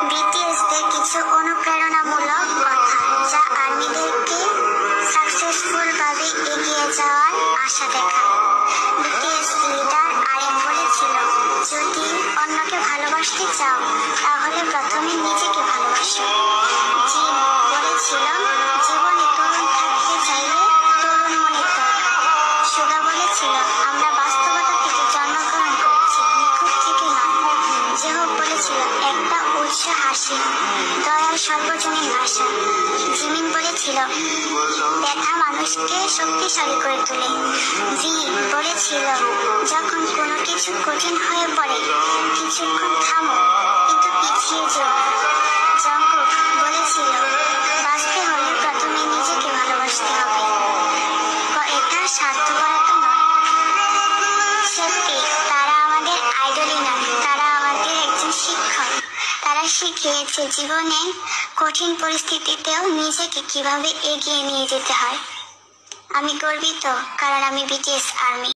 বিটিএসদের কিছু অনুপ্রেরণামূলক কথা যা আর্মিদেরকে সাকসেসফুল ভাবে এগিয়ে যাওয়ার আশা দেখায়। বিটিএস লিডার RM বলেছিল, যদি অন্যকে ভালোবাসতে চাও তাহলে প্রথমে নিজেকে ভালোবাসো। জিন বলেছিল, জীবনে তরুণ থাকতে চাইলে তরুণ মনের দরকার। সুগা বলেছিল, আমরা বাস্তবতা থেকে জন্মগ্রহণ করেছি, নিখুঁত থেকে নয়। জেহব বলেছিল, একটা উৎস হাসি, দয়ার সর্বজনীন ভাষা। জিমিন বলেছিল, ব্যথা মানুষকে শক্তিশালী করে তোলে। জি বলেছিল, যখন কোনো কিছু কঠিন হয়ে পড়ে কিছুক্ষণ থামো, কিন্তু পিছিয়ে যাও। জঙ্কুক বলেছিল, বাঁচতে হলে প্রথমে নিজেকে ভালোবাসতে হবে। এটা স্বার্থপরতা নয়। সত্যি, তারা আমাদের আইডলই নয়, তারা আমাদের একজন শিক্ষক। তারা শিখিয়েছে জীবনে কঠিন পরিস্থিতিতেও নিজেকে কিভাবে এগিয়ে নিয়ে যেতে হয়। আমি গর্বিত, কারণ আমি বিটিএস আর্মি।